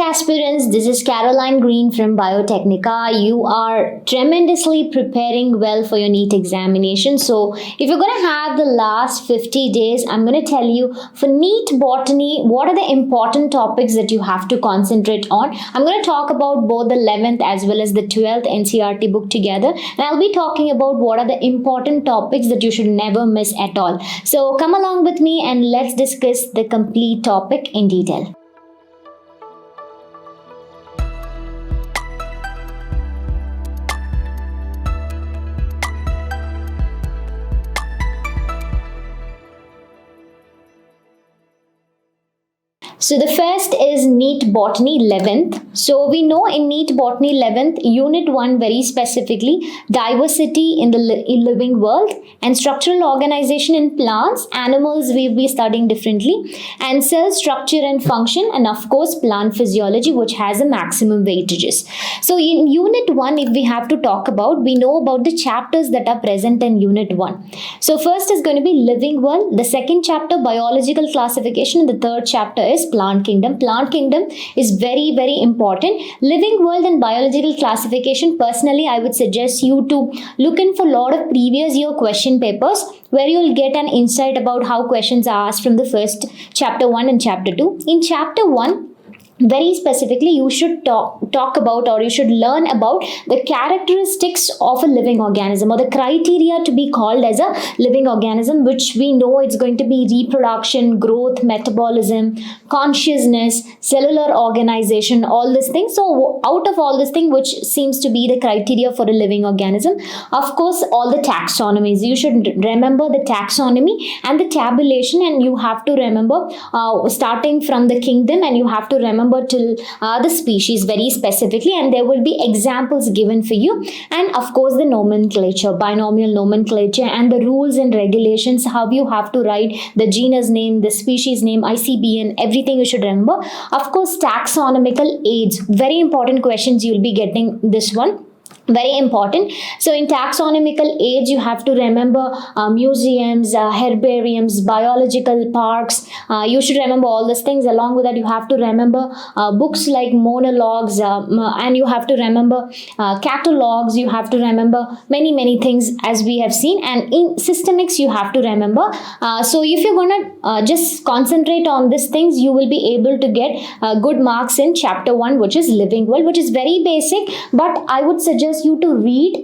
aspirants, this is Caroline Green from Biotechnica. You are tremendously preparing well for your NEET examination. So, if you're going to have the last 50 days, I'm going to tell you for NEET Botany, what are the important topics that you have to concentrate on. I'm going to talk about both the 11th as well as the 12th NCERT book together, and I'll be talking about what are the important topics that you should never miss at all. So, come along with me and let's discuss the complete topic in detail. So the first is NEET Botany 11th. So we know in NEET Botany 11th, Unit 1 very specifically, diversity in the living world and structural organization in plants, animals we'll be studying differently, and cell structure and function, and of course plant physiology, which has a maximum weightages. So in Unit 1, if we have to talk about, we know about the chapters that are present in Unit 1. So first is going to be living world, the second chapter biological classification, and the third chapter is plant kingdom. Plant kingdom is very, very important. Living world and biological classification, personally, I would suggest you to look in for a lot of previous year question papers where you'll get an insight about how questions are asked from the first chapter 1 and chapter 2. In chapter 1, very specifically, you should talk about, or you should learn about the characteristics of a living organism, or the criteria to be called as a living organism, which we know it's going to be reproduction, growth, metabolism, consciousness, cellular organization, all these things. So out of all this thing, which seems to be the criteria for a living organism, of course, all the taxonomies. You should remember the taxonomy and the tabulation, and you have to remember starting from the kingdom, and you have to remember till the species very specifically, and there will be examples given for you, and of course the nomenclature, binomial nomenclature, and the rules and regulations, how you have to write the genus name, the species name, ICBN, everything you should remember. Of course, taxonomical aids, very important questions you'll be getting this one. Very important. So in taxonomical age, you have to remember museums, herbariums, biological parks. You should remember all these things. Along with that, you have to remember books like monologues, and you have to remember catalogs. You have to remember many things as we have seen. And in systemics, you have to remember. So if you're gonna just concentrate on these things, you will be able to get good marks in chapter 1, which is living world, which is very basic. But I would suggest you to read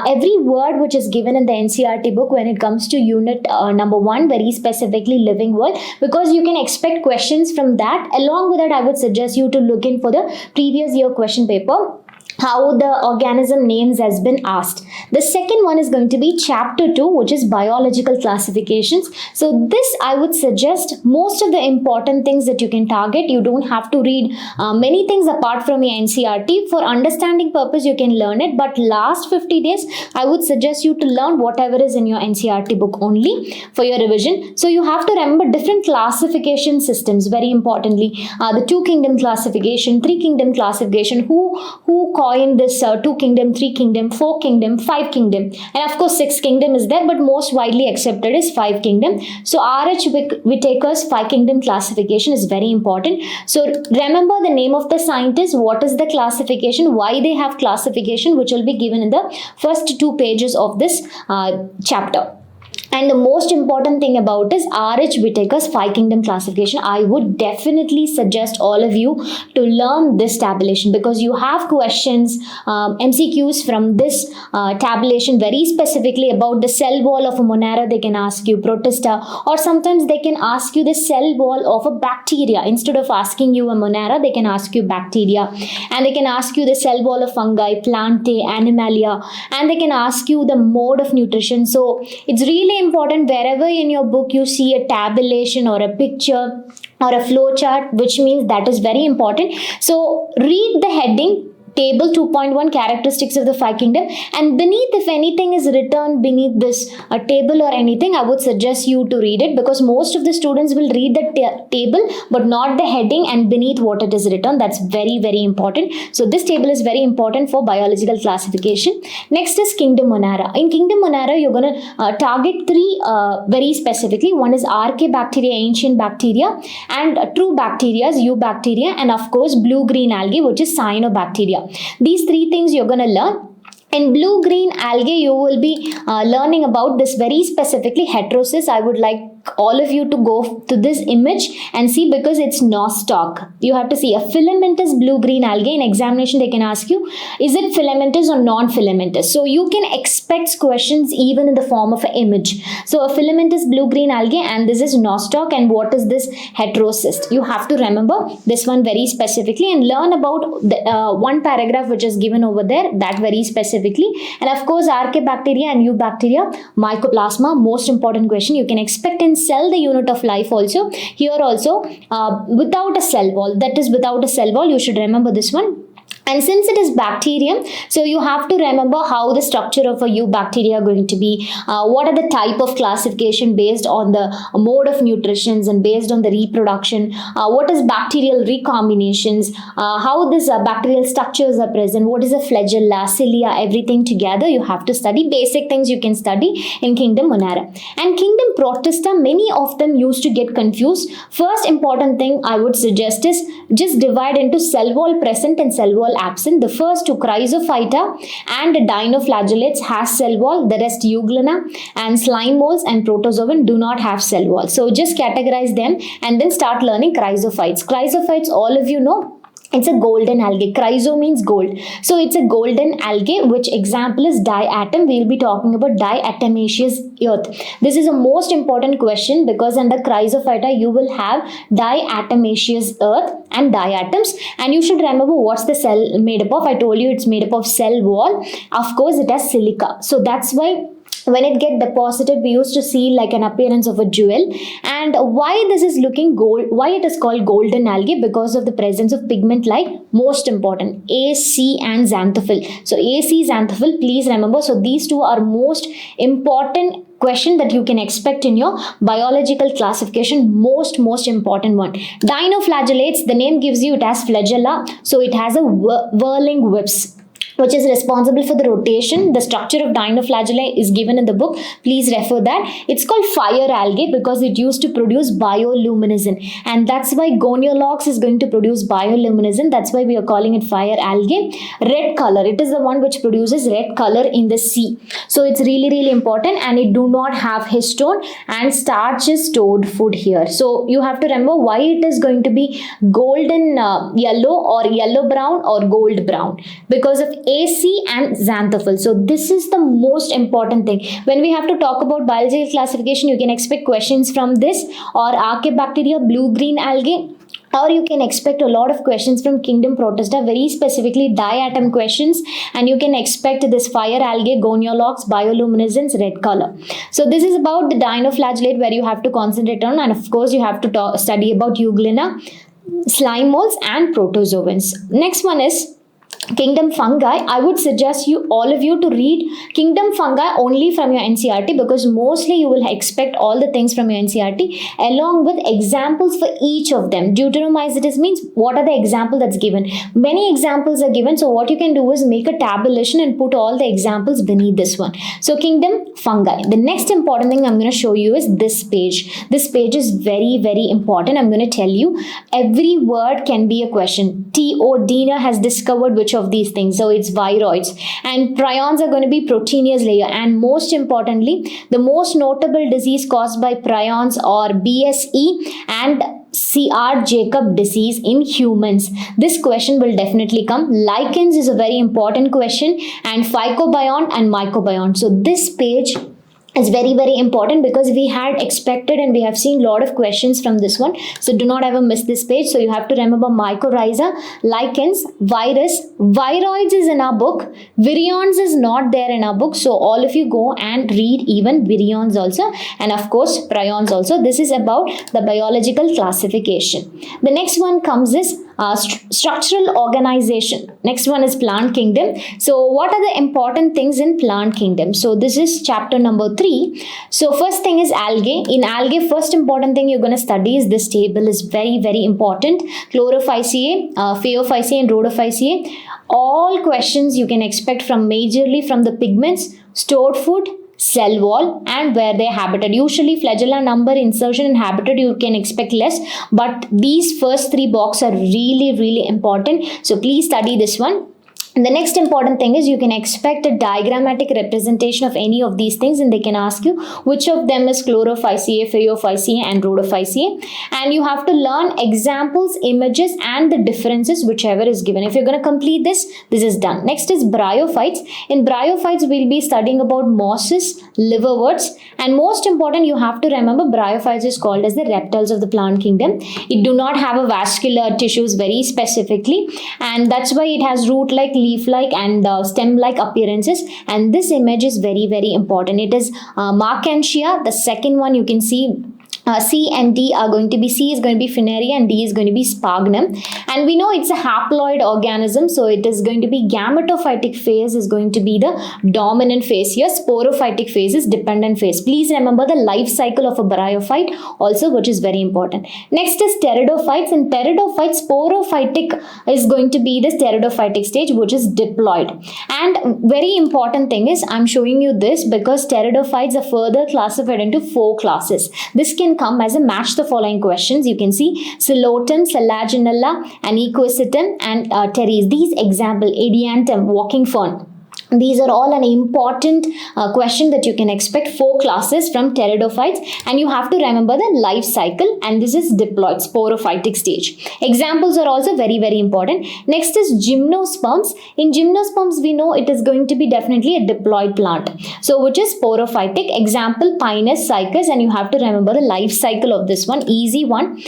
every word which is given in the NCERT book when it comes to unit number 1, very specifically living world, because you can expect questions from that. Along with that, I would suggest you to look in for the previous year question paper, how the organism names has been asked. The second one is going to be chapter 2, which is biological classifications. So this, I would suggest most of the important things that you can target. You don't have to read many things apart from your NCERT. For understanding purpose, you can learn it, but last 50 days, I would suggest you to learn whatever is in your NCERT book only for your revision. So you have to remember different classification systems, very importantly, the 2 kingdom classification, 3 kingdom classification, who coined this 2 kingdom, 3 kingdom, 4 kingdom, 5 kingdom, and of course 6 kingdom is there, but most widely accepted is 5 kingdom. So R.H. Whitaker's 5 kingdom classification is very important. So remember the name of the scientist, what is the classification, why they have classification, which will be given in the first 2 pages of this chapter. And the most important thing about is R.H. Whitaker's 5 kingdom classification. I would definitely suggest all of you to learn this tabulation, because you have questions, MCQs from this tabulation very specifically about the cell wall of a monera. They can ask you PRATISTHA, or sometimes they can ask you the cell wall of a bacteria. Instead of asking you a monera, they can ask you bacteria, and they can ask you the cell wall of fungi, plantae, animalia, and they can ask you the mode of nutrition. So it's really important wherever in your book you see a tabulation or a picture or a flow chart, which means that is very important. So read the heading, table 2.1 characteristics of the five kingdom, and beneath, if anything is written beneath this table or anything, I would suggest you to read it, because most of the students will read the table but not the heading and beneath what it is written. That's very, very important. So this table is very important for biological classification. Next is kingdom monera. In kingdom monera, you're going to target three very specifically. One is archaebacteria, ancient bacteria, and true bacteria, eubacteria, and of course blue-green algae, which is cyanobacteria. These three things you're going to learn. In blue-green algae, you will be learning about this very specifically, heterosis. I would like all of you to go to this image and see, because it's nostoc. You have to see a filamentous blue-green algae. In examination, they can ask you, is it filamentous or non-filamentous? So you can expect questions even in the form of an image. So a filamentous blue-green algae, and this is nostoc, and what is this heterocyst? You have to remember this one very specifically and learn about the, one paragraph which is given over there, that very specifically. And of course, archaebacteria and eubacteria, mycoplasma, most important question you can expect in cell, the unit of life also. Here also, without a cell wall, that is without a cell wall, you should remember this one. And since it is bacterium, so you have to remember how the structure of a eubacteria are going to be, what are the type of classification based on the mode of nutrition and based on the reproduction, what is bacterial recombinations, how these bacterial structures are present, what is a flagella, cilia, everything together you have to study. Basic things you can study in kingdom monera. And kingdom protista, many of them used to get confused. First important thing I would suggest is just divide into cell wall present and cell wall absent. The first two, Chrysophyta and dinoflagellates, has cell wall. The rest, Euglena and slime molds and protozoan, do not have cell wall. So just categorize them and then start learning chrysophytes. Chrysophytes, all of you know, it's a golden algae. Chryso means gold. So it's a golden algae, which example is diatom. We will be talking about diatomaceous earth. This is a most important question, because under Chrysophyta you will have diatomaceous earth and diatoms, and you should remember what's the cell made up of. I told you it's made up of cell wall. Of course, it has silica. So that's why when it get deposited, we used to see like an appearance of a jewel. And why this is looking gold, why it is called golden algae? Because of the presence of pigment like, most important, A, C and xanthophyll. So A, C, xanthophyll, please remember. So these two are most important question that you can expect in your biological classification. Most important one. Dinoflagellates, the name gives you, it has flagella. So it has a whirling whips, which is responsible for the rotation. The structure of dinoflagella is given in the book. Please refer that. It's called fire algae because it used to produce bioluminescence, and that's why goniologs is going to produce bioluminescence. That's why we are calling it fire algae. Red color, it is the one which produces red color in the sea. So it's really important, and it do not have histone, and starch is stored food here. So you have to remember why it is going to be golden yellow or yellow brown or gold brown, because of AC and xanthophyll. So this is the most important thing. When we have to talk about biological classification, you can expect questions from this or archaebacteria, blue-green algae, or you can expect a lot of questions from kingdom protista, very specifically diatom questions, and you can expect this fire algae, goniologs, bioluminescence, red color. So this is about the dinoflagellate where you have to concentrate on, and of course you have to study about euglena, slime molds and protozoans. Next one is kingdom fungi. I would suggest you, all of you, to read kingdom fungi only from your NCERT, because mostly you will expect all the things from your NCERT along with examples for each of them. Deuteromycetes means what are the examples that's given. Many examples are given, so what you can do is make a tabulation and put all the examples beneath this one. So kingdom fungi. The next important thing I'm going to show you is this page. This page is very important. I'm going to tell you every word can be a question. Dina has discovered which of these things. So it's viroids, and prions are going to be proteinous layer, and most importantly, the most notable disease caused by prions are BSE and C.R. Jacob disease in humans. This question will definitely come. Lichens is a very important question, and phycobiont and mycobiont. So this page is very important because we had expected and we have seen a lot of questions from this one. So do not ever miss this page. So you have to remember mycorrhiza, lichens, virus, viroids is in our book, virions is not there in our book. So all of you go and read even virions also, and of course prions also. This is about the biological classification. The next one comes is structural organization. Next one is plant kingdom. So what are the important things in plant kingdom? So this is chapter number 3. So first thing is algae. In algae, first important thing you're going to study is this table is very, very important. Chlorophyceae, Phaeophyceae and Rhodophyceae. All questions you can expect from majorly from the pigments, stored food, cell wall, and where they habitat. Usually flagella, number, insertion and habitat you can expect less, but these first 3 boxes are really, really important. So please study this one. And the next important thing is you can expect a diagrammatic representation of any of these things, and they can ask you which of them is Chlorophyceae, Phaeophyceae and Rhodophyceae, and you have to learn examples, images and the differences whichever is given. If you're going to complete this is done. Next is bryophytes. In bryophytes we'll be studying about mosses, liverworts, and most important you have to remember bryophytes is called as the reptiles of the plant kingdom. It do not have a vascular tissues very specifically, and that's why it has root-like, leaf-like and stem-like appearances, and this image is very, very important. It is Markantia. The second one you can see C and D are going to be, C is going to be Funaria and D is going to be Sphagnum. And we know it's a haploid organism, so it is going to be gametophytic phase is going to be the dominant phase here. Sporophytic phase is dependent phase. Please remember the life cycle of a bryophyte also, which is very important. Next is pteridophytes. In pteridophytes, sporophytic is going to be the pteridophytic stage, which is diploid. And very important thing is I'm showing you this because pteridophytes are further classified into 4 classes. This can come as a match the following questions. You can see Celotum, Selaginella and Equisetum and Teres. These example, Adiantum, walking fern. These are all an important question that you can expect 4 classes from pteridophytes, and you have to remember the life cycle, and this is diploid, sporophytic stage. Examples are also very, very important. Next is gymnosperms. In gymnosperms we know it is going to be definitely a diploid plant, so which is sporophytic. Example Pinus, Cycas, and you have to remember the life cycle of this one, easy one.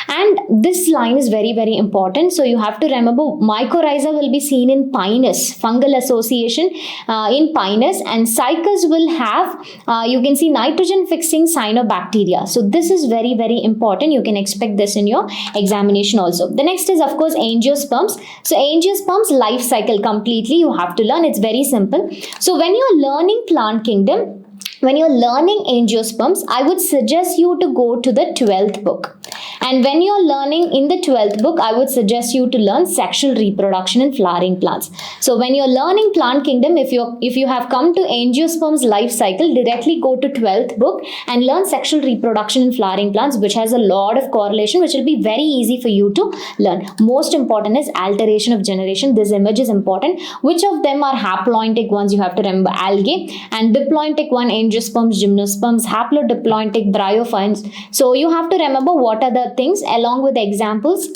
And this line is very, very important, so you have to remember mycorrhiza will be seen in Pinus, fungal association in Pinus, and Cycas will have you can see nitrogen fixing cyanobacteria. So this is very, very important. You can expect this in your examination also. The next is of course angiosperms. So angiosperms life cycle completely you have to learn. It's very simple. So when you're learning plant kingdom, when you're learning angiosperms, I would suggest you to go to the 12th book. And when you're learning in the 12th book, I would suggest you to learn sexual reproduction in flowering plants. So when you're learning plant kingdom, if you have come to angiosperms life cycle, directly go to 12th book and learn sexual reproduction in flowering plants, which has a lot of correlation, which will be very easy for you to learn. Most important is alteration of generation. This image is important. Which of them are haplointic ones? You have to remember algae, and diplointic one angiosperms, gymnosperms, haplodiplointic bryophytes. So you have to remember what are the things along with the examples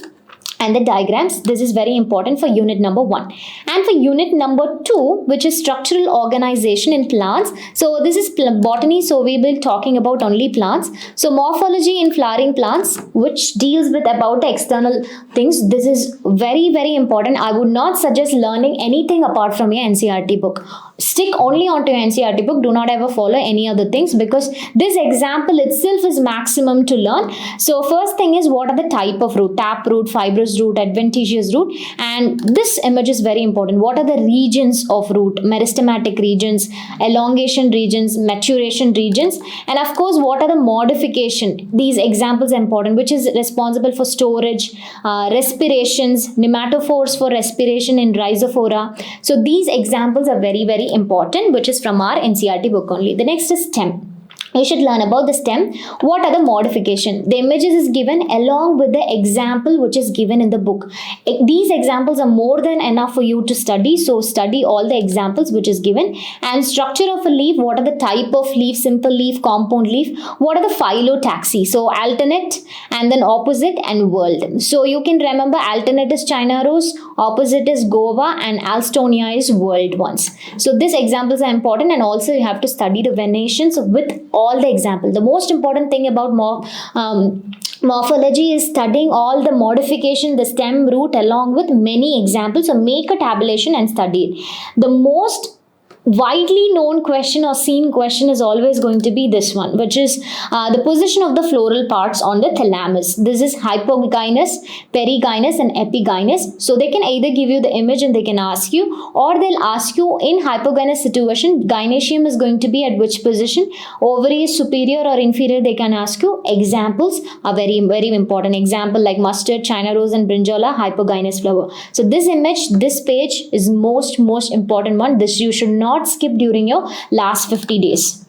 and the diagrams. This is very important for unit number 1. And for unit number 2, which is structural organization in plants. So this is botany, so we will be talking about only plants. So morphology in flowering plants, which deals with about the external things. This is very, very important. I would not suggest learning anything apart from your NCERT book. Stick only onto your NCERT book. Do not ever follow any other things, because this example itself is maximum to learn. So first thing is, what are the type of root? Tap root, fibrous root, adventitious root. And this image is very important. What are the regions of root? Meristematic regions, elongation regions, maturation regions, and of course what are the modification? These examples are important, which is responsible for storage, respirations, nematophores for respiration in rhizophora. So these examples are very, very important, which is from our NCERT book only. The next is stem. You should learn about the stem. What are the modification? The images is given along with the example which is given in the book. These examples are more than enough for you to study. So study all the examples which is given. And structure of a leaf. What are the type of leaf? Simple leaf, compound leaf. What are the phyllotaxy? So alternate and then opposite and world. So you can remember alternate is China rose, opposite is guava, and Alstonia is world ones. So these examples are important, and also you have to study the venations with all the examples. The most important thing about morphology is studying all the modification, the stem, root, along with many examples. So make a tabulation and study it. The most widely known question or seen question is always going to be this one, which is the position of the floral parts on the thalamus. This is hypogynous, perigynous, and epigynous. So they can either give you the image and they can ask you, or they'll ask you in hypogynous situation, gynoecium is going to be at which position, ovary is superior or inferior, they can ask you. Examples are very, very important. Example like mustard, China rose, and brinjal, hypogynous flower. So this image, this page is most important one. This you should not skip during your last 50 days.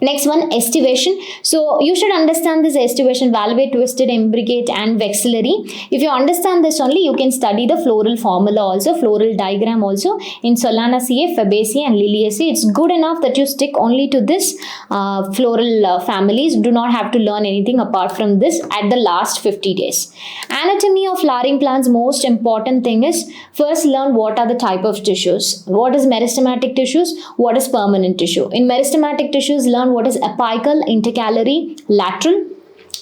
Next one, estivation. So you should understand this estivation: valvate, twisted, imbricate, and vexillary. If you understand this only, you can study the floral formula also, floral diagram also in Solanaceae, Fabaceae, and Liliaceae. It's good enough that you stick only to this floral families. Do not have to learn anything apart from this at the last 50 days. Anatomy of flowering plants, most important thing is first learn what are the type of tissues. What is meristematic tissues? What is permanent tissue? In meristematic tissues, learn what is apical, intercalary, lateral,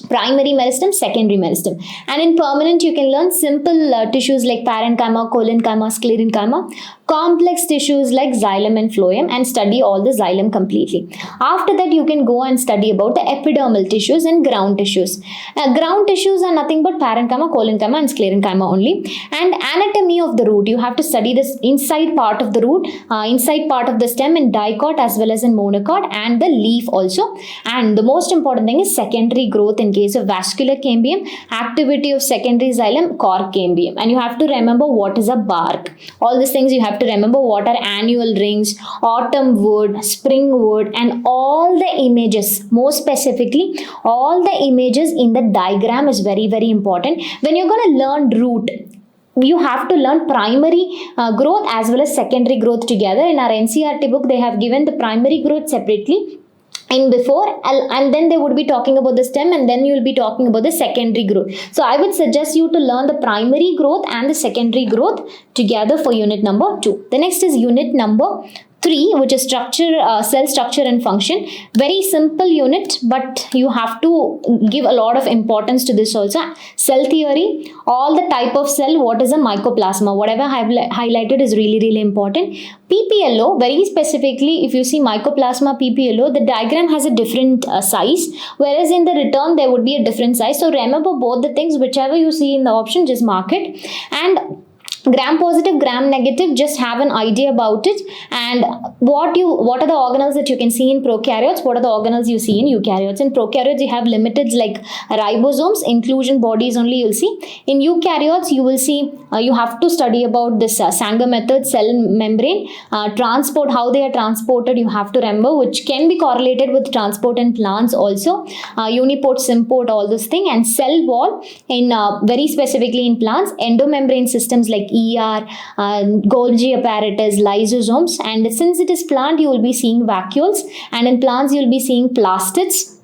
primary meristem, secondary meristem. And in permanent, you can learn simple tissues like parenchyma, collenchyma, sclerenchyma, complex tissues like xylem and phloem, and study all the xylem completely. After that, you can go and study about the epidermal tissues and ground tissues. Ground tissues are nothing but parenchyma, collenchyma, and sclerenchyma only. And anatomy of the root, you have to study this inside part of the root, inside part of the stem in dicot as well as in monocot, and the leaf also. And the most important thing is secondary growth in case of vascular cambium, activity of secondary xylem, cork cambium. And you have to remember what is a bark. All these things you have to remember. What are annual rings, autumn wood, spring wood, and all the images, more specifically all the images in the diagram is very, very important. When you're going to learn root, you have to learn primary growth as well as secondary growth together. In our NCERT book, they have given the primary growth separately in before, and then they would be talking about the stem, and then you will be talking about the secondary growth. So I would suggest you to learn the primary growth and the secondary growth together for unit number 2. The next is unit number 3, which is cell structure and function. Very simple unit, but you have to give a lot of importance to this also. Cell theory, all the type of cell, what is a mycoplasma, whatever I have highlighted is really, really important. PPLO, very specifically, if you see mycoplasma, PPLO, the diagram has a different size, whereas in the return there would be a different size. So remember both the things, whichever you see in the option, just mark it. And gram positive, gram negative, just have an idea about it. And what are the organelles that you can see in prokaryotes, what are the organelles you see in eukaryotes. In prokaryotes, you have limiteds like ribosomes, inclusion bodies only you'll see. In eukaryotes, you will see, you have to study about this Sanger method, cell membrane, transport, how they are transported, you have to remember, which can be correlated with transport in plants also, uniport, symport, all this thing. And cell wall, in very specifically in plants, endomembrane systems like ER, Golgi apparatus, lysosomes. And since it is plant, you will be seeing vacuoles, and in plants you will be seeing plastids,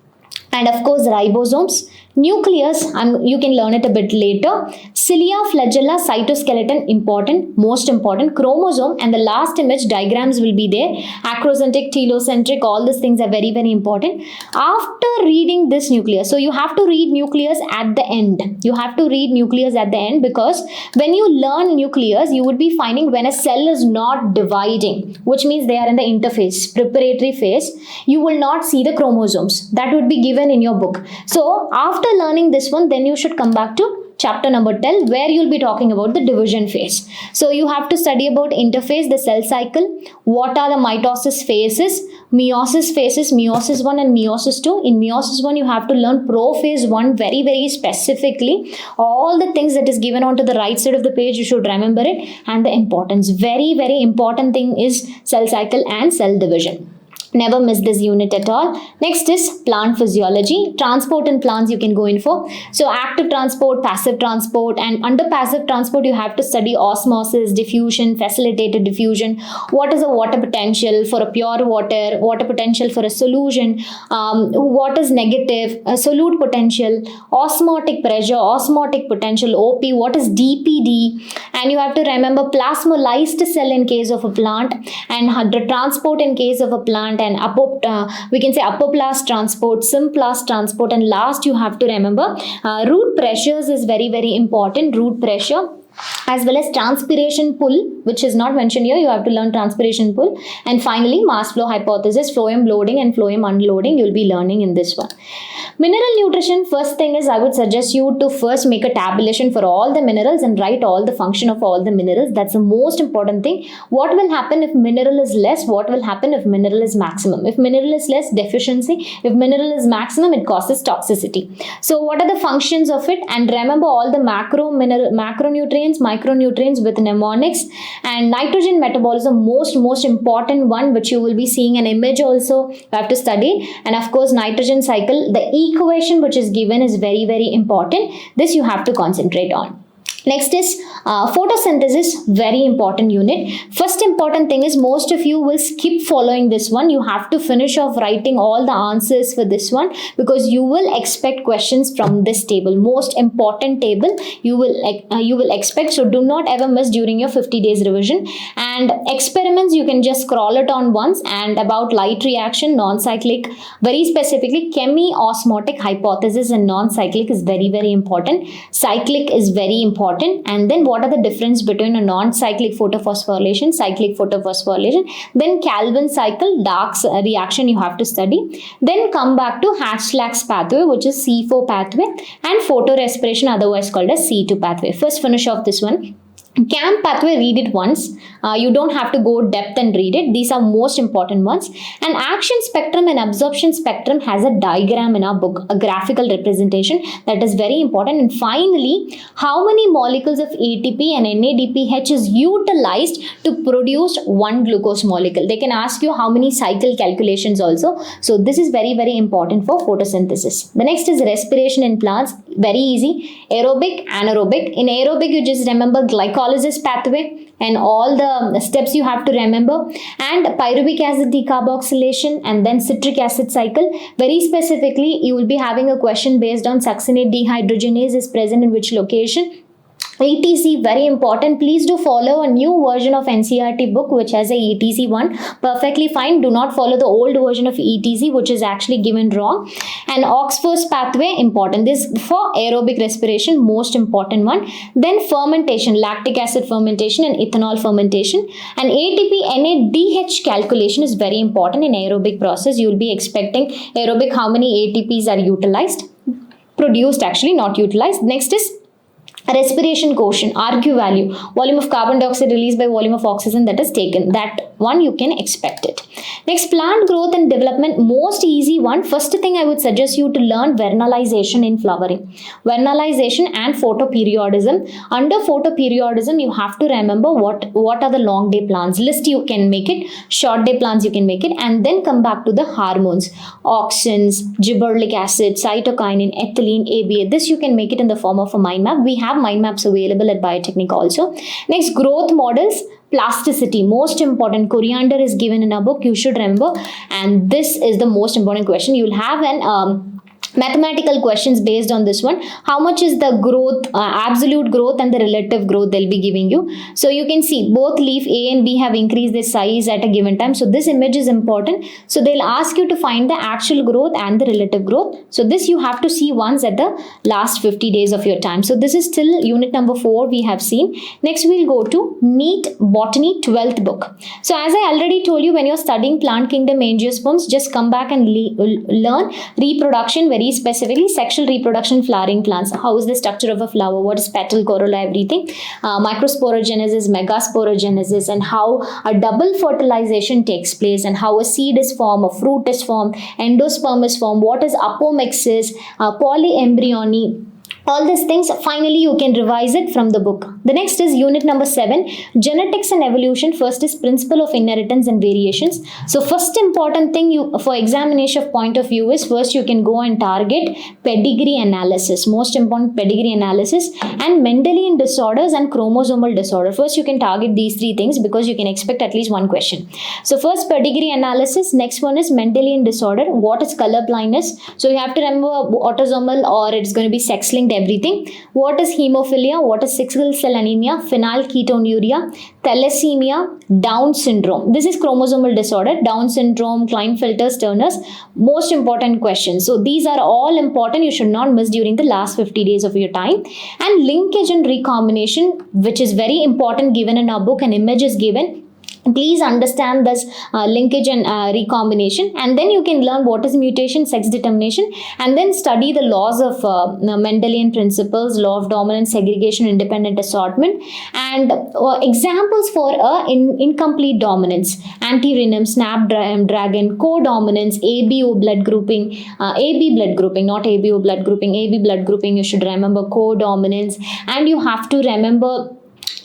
and of course ribosomes. Nucleus, you can learn it a bit later. Cilia, flagella, cytoskeleton, important, most important. Chromosome, and the last image diagrams will be there. Acrocentric, telocentric, all these things are very, very important. After reading this nucleus, so you have to read nucleus at the end. You have to read nucleus at the end, because when you learn nucleus, you would be finding when a cell is not dividing, which means they are in the interphase, preparatory phase, you will not see the chromosomes. That would be given in your book. So after learning this one, then you should come back to chapter number 10, where you'll be talking about the division phase. So you have to study about interphase, the cell cycle, what are the mitosis phases, meiosis phases, meiosis 1 and meiosis 2. In meiosis 1, you have to learn prophase 1 very, very specifically. All the things that is given onto the right side of the page, you should remember it. And the importance, very, very important thing is cell cycle and cell division. Never miss this unit at all. Next is plant physiology. Transport in plants you can go in for. So active transport, passive transport, and under passive transport you have to study osmosis, diffusion, facilitated diffusion. What is a water potential for a pure water, water potential for a solution, what is negative, a solute potential, osmotic pressure, osmotic potential, OP, what is DPD, and you have to remember plasmolyzed cell in case of a plant, and the transport in case of a plant, and we can say apoplast transport, symplast transport, and last you have to remember root pressures is very, very important. Root pressure, as well as transpiration pull, which is not mentioned here. You have to learn transpiration pull. And finally, mass flow hypothesis, phloem loading and phloem unloading, you'll be learning in this one. Mineral nutrition, first thing is I would suggest you to first make a tabulation for all the minerals and write all the function of all the minerals. That's the most important thing. What will happen if mineral is less? What will happen if mineral is maximum? If mineral is less, deficiency. If mineral is maximum, it causes toxicity. So what are the functions of it? And remember all the macronutrients, micronutrients with mnemonics, and nitrogen metabolism, most important one, which you will be seeing an image also, you have to study. And of course, nitrogen cycle, the equation which is given is very important. This you have to concentrate on. Next is photosynthesis, very important unit. First important thing is most of you will skip following this one. You have to finish off writing all the answers for this one because you will expect questions from this table. Most important table you will expect. So do not ever miss during your 50 days revision. And experiments, you can just scroll it on once. And about light reaction, non-cyclic, very specifically chemi-osmotic hypothesis and non-cyclic is very important. Cyclic is very important. And then what are the difference between a non-cyclic photophosphorylation, cyclic photophosphorylation, then Calvin cycle, Dark's reaction you have to study. Then come back to Hatch-Lax pathway, which is C4 pathway, and photorespiration, otherwise called as C2 pathway. First finish off this one. CAMP pathway, read it once. You don't have to go depth and read it. These are most important ones. And action spectrum and absorption spectrum has a diagram in our book, a graphical representation that is very important. And finally, how many molecules of ATP and NADPH is utilized to produce one glucose molecule? They can ask you how many cycle calculations also. So this is very important for photosynthesis. The next is respiration in plants. Very easy. Aerobic, anaerobic. In aerobic, you just remember glycolysis pathway and all the steps you have to remember, and pyruvic acid decarboxylation, and then citric acid cycle. Very specifically, you will be having a question based on succinate dehydrogenase is present in which location. ETC, very important. Please do follow a new version of NCERT book which has a ETC one. Perfectly fine. Do not follow the old version of ETC which is actually given wrong. And Oxford's pathway, important. This for aerobic respiration, most important one. Then fermentation, lactic acid fermentation and ethanol fermentation. And ATP NADH calculation is very important in aerobic process. You will be expecting aerobic how many ATPs are utilized, produced actually, not utilized. Next is respiration quotient, RQ value, volume of carbon dioxide released by volume of oxygen that is taken. That one you can expect it. Next, plant growth and development, most easy one. First thing I would suggest you to learn vernalization in flowering. Vernalization and photoperiodism. Under photoperiodism, you have to remember what are the long day plants. List you can make it, short day plants you can make it, and then come back to the hormones. Auxins, gibberellic acid, cytokinin, ethylene, ABA. This you can make it in the form of a mind map. We have mind maps available at Biotechnic also. Next, growth models, plasticity, most important. Coriander is given in our book, you should remember, and this is the most important question. You will have an mathematical questions based on this one. How much is the growth, absolute growth and the relative growth they'll be giving you. So you can see both leaf A and B have increased their size at a given time. So this image is important. So they'll ask you to find the actual growth and the relative growth. So this you have to see once at the last 50 days of your time. So this is still unit number 4 we have seen. Next we'll go to NEET Botany 12th book. So as I already told you, when you're studying plant kingdom angiosperms, just come back and learn reproduction, very specifically sexual reproduction, flowering plants. How is the structure of a flower? What is petal, corolla, everything. Microsporogenesis, megasporogenesis, and how a double fertilization takes place, and how a seed is formed, a fruit is formed, endosperm is formed, what is apomixis, polyembryony. All these things, finally you can revise it from the book. The next is unit number 7, genetics and evolution. First is principle of inheritance and variations. So first important thing you for examination point of view is first you can go and target pedigree analysis, most important pedigree analysis, and Mendelian disorders and chromosomal disorder. First you can target these 3 things because you can expect at least one question. So first pedigree analysis, next one is Mendelian disorder. What is color blindness? So you have to remember autosomal or it's going to be sex-linked everything. What is hemophilia? What is sickle cell anemia? Phenylketonuria, thalassemia, Down syndrome. This is chromosomal disorder. Down syndrome, Klinefelter's, Turner's. Most important questions. So these are all important. You should not miss during the last 50 days of your time. And linkage and recombination, which is very important given in our book. An image is given. Please understand this linkage and recombination, and then you can learn what is mutation, sex determination, and then study the laws of Mendelian principles, law of dominance, segregation, independent assortment, and examples for incomplete dominance, anti-renum, snapdragon, co-dominance, ABO blood grouping, AB blood grouping, not ABO blood grouping, AB blood grouping, you should remember co-dominance, and you have to remember.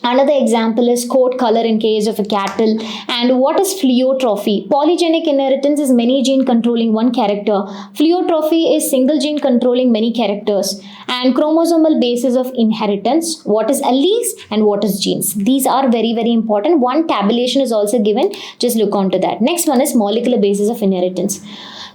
Another example is coat color in case of a cattle. And what is pleiotropy? Polygenic inheritance is many gene controlling one character. Pleiotropy is single gene controlling many characters. And chromosomal basis of inheritance. What is alleles and what is genes? These are very, very important. One tabulation is also given. Just look on to that. Next one is molecular basis of inheritance.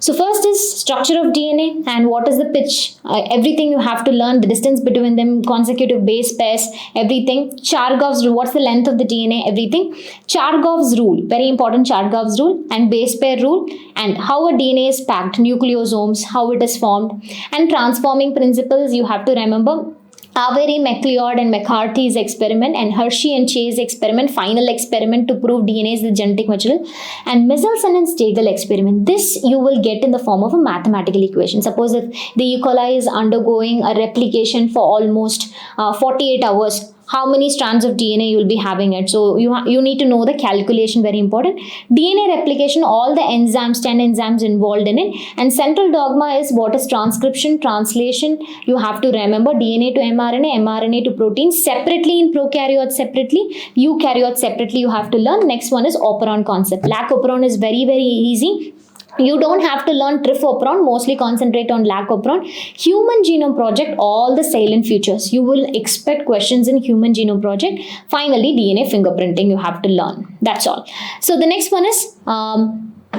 So first is structure of DNA and what is the pitch. Everything you have to learn, the distance between them, consecutive base pairs, everything. Chargaff's rule, what's the length of the DNA, everything. Chargaff's rule, very important, Chargaff's rule, and base pair rule, and how a DNA is packed, nucleosomes, how it is formed, and transforming principles you have to remember. Avery, MacLeod and McCarthy's experiment, and Hershey and Chase experiment, final experiment to prove DNA is the genetic material, and Michelson and Stegall experiment. This you will get in the form of a mathematical equation. Suppose if the E. coli is undergoing a replication for almost 48 hours, how many strands of DNA you will be having it. So you need to know the calculation, very important. DNA replication, all the enzymes, 10 enzymes involved in it. And central dogma is what is transcription, translation. You have to remember DNA to mRNA, mRNA to protein, separately in prokaryotes, separately, eukaryotes separately you have to learn. Next one is operon concept. Lac operon is very, very easy. You don't have to learn trifoperon, mostly concentrate on lac operon. Human Genome Project, all the salient features. You will expect questions in Human Genome Project. Finally, DNA fingerprinting you have to learn. That's all. So the next one is,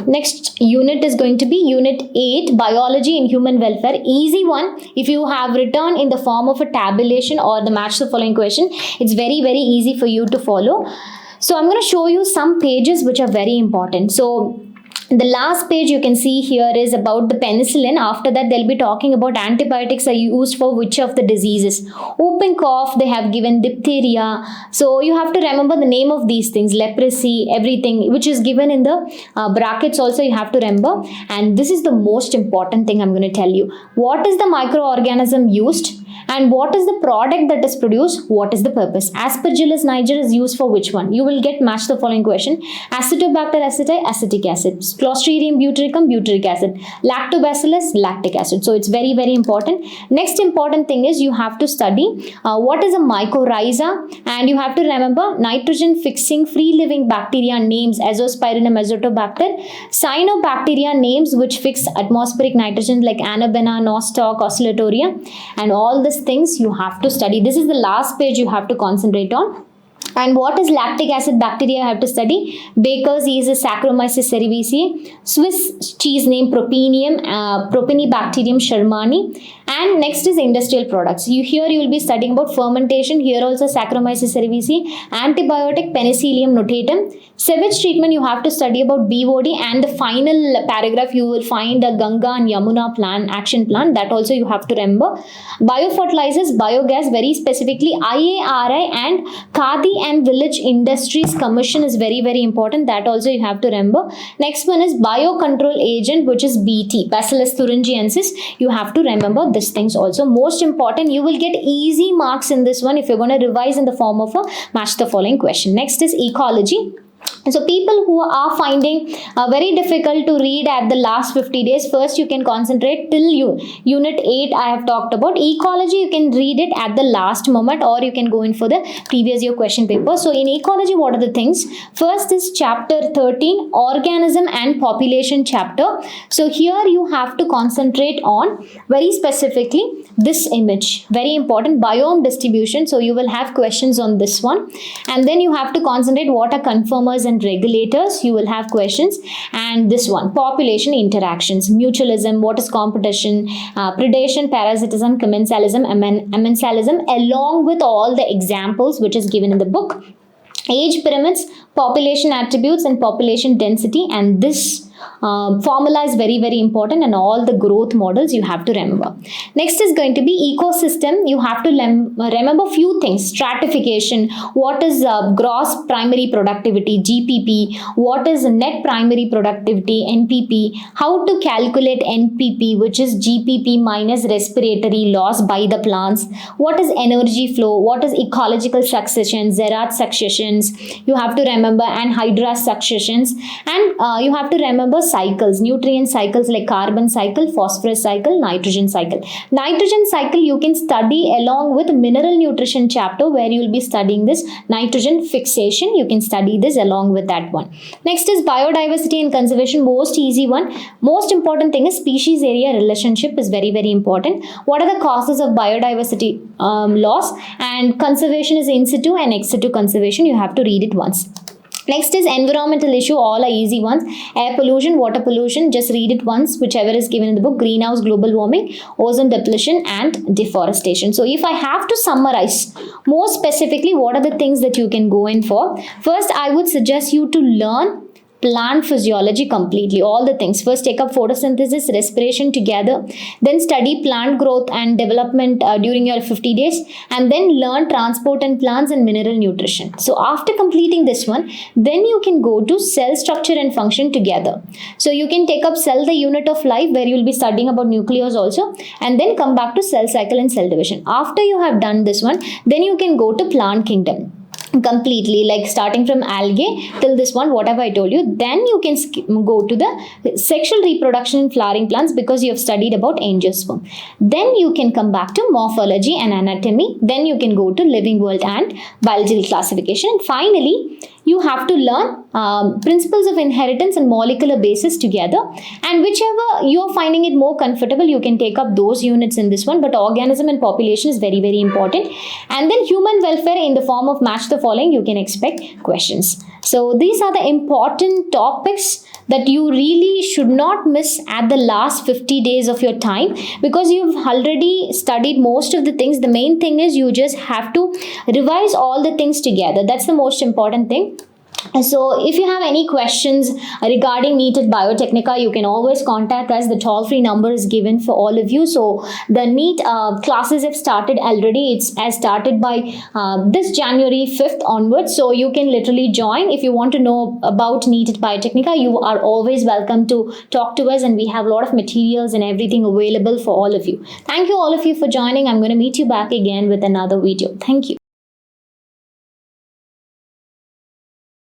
next unit is going to be Unit 8, Biology and Human Welfare. Easy one. If you have written in the form of a tabulation or the match the following question, it's very, very easy for you to follow. So I'm going to show you some pages which are very important. So the last page you can see here is about the penicillin. After that, they'll be talking about antibiotics are used for which of the diseases. Whooping cough, they have given diphtheria. So you have to remember the name of these things, leprosy, everything, which is given in the brackets also you have to remember. And this is the most important thing I'm going to tell you. What is the microorganism used? And what is the product that is produced? What is the purpose? Aspergillus niger is used for which one? You will get match the following question. Acetobacter aceti, acetic acid. Clostridium butyricum, butyric acid. Lactobacillus, lactic acid. So it's very, very important. Next important thing is you have to study what is a mycorrhiza, and you have to remember nitrogen fixing free living bacteria names, Azospirillum, Azotobacter. Cyanobacteria names which fix atmospheric nitrogen like Annabena, Nostoc, Oscillatoria, and all these things you have to study. This is the last page you have to concentrate on. And what is lactic acid bacteria? I have to study. Baker's yeast is Saccharomyces cerevisiae. Swiss cheese name Propenium, Propionibacterium shermani. And next is industrial products. Here you will be studying about fermentation. Here also Saccharomyces cerevisiae. Antibiotic Penicillium notatum. Sewage treatment you have to study about BOD, and the final paragraph you will find a Ganga and Yamuna plan, action plan, that also you have to remember. Biofertilizers, biogas, very specifically IARI and Khadi and Village Industries Commission is very, very important. That also you have to remember. Next one is biocontrol agent, which is BT, Bacillus thuringiensis. You have to remember these things also. Most important, you will get easy marks in this one if you're going to revise in the form of a match the following question. Next is ecology. So people who are finding very difficult to read at the last 50 days, first you can concentrate till Unit 8 I have talked about. Ecology, you can read it at the last moment, or you can go in for the previous year question paper. So in ecology, what are the things? First is chapter 13, organism and population chapter. So here you have to concentrate on very specifically this image, very important, biome distribution. So you will have questions on this one, and then you have to concentrate what are conformers and and regulators, you will have questions. And this one, population interactions, mutualism, what is competition, predation, parasitism, commensalism, amensalism, along with all the examples which is given in the book. Age pyramids, population attributes and population density, and this formula is very, very important, and all the growth models you have to remember. Next is going to be ecosystem. You have to remember few things: stratification, what is gross primary productivity, GPP, what is net primary productivity, NPP, how to calculate NPP, which is GPP minus respiratory loss by the plants, what is energy flow, what is ecological succession, Zerat successions, you have to remember, and hydra successions, and you have to remember cycles, nutrient cycles like carbon cycle, phosphorus cycle, nitrogen cycle. Nitrogen cycle you can study along with mineral nutrition chapter, where you will be studying this nitrogen fixation. You can study this along with that one. Next is biodiversity and conservation, most easy one. Most important thing is species area relationship is very, very important. What are the causes of biodiversity loss, and conservation is in situ and ex situ conservation. You have to read it once. Next is environmental issue, all are easy ones. Air pollution, water pollution, just read it once, whichever is given in the book. Greenhouse, global warming, ozone depletion and deforestation. So if I have to summarize more specifically, what are the things that you can go in for? First, I would suggest you to learn plant physiology completely, all the things. First, take up photosynthesis, respiration together, then study plant growth and development during your 50 days, and then learn transport and plants and mineral nutrition. So after completing this one, then you can go to cell structure and function together. So you can take up cell, the unit of life, where you will be studying about nucleus also, and then come back to cell cycle and cell division. After you have done this one, then you can go to plant kingdom completely, like starting from algae till this one, whatever I told you. Then you can go to the sexual reproduction in flowering plants, because you have studied about angiosperm. Then you can come back to morphology and anatomy. Then you can go to living world and biological classification. And finally, you have to learn principles of inheritance and molecular basis together, and whichever you are finding it more comfortable, you can take up those units in this one. But organism and population is very, very important. And then human welfare in the form of match the following, you can expect questions. So these are the important topics that you really should not miss at the last 50 days of your time, because you've already studied most of the things. The main thing is you just have to revise all the things together. That's the most important thing. So if you have any questions regarding NEET at Biotechnica, you can always contact us. The toll-free number is given for all of you. So the NEET classes have started already. It's has started by this January 5th onwards. So you can literally join. If you want to know about NEET at Biotechnica, you are always welcome to talk to us, and we have a lot of materials and everything available for all of you. Thank you all of you for joining. I'm going to meet you back again with another video. Thank you.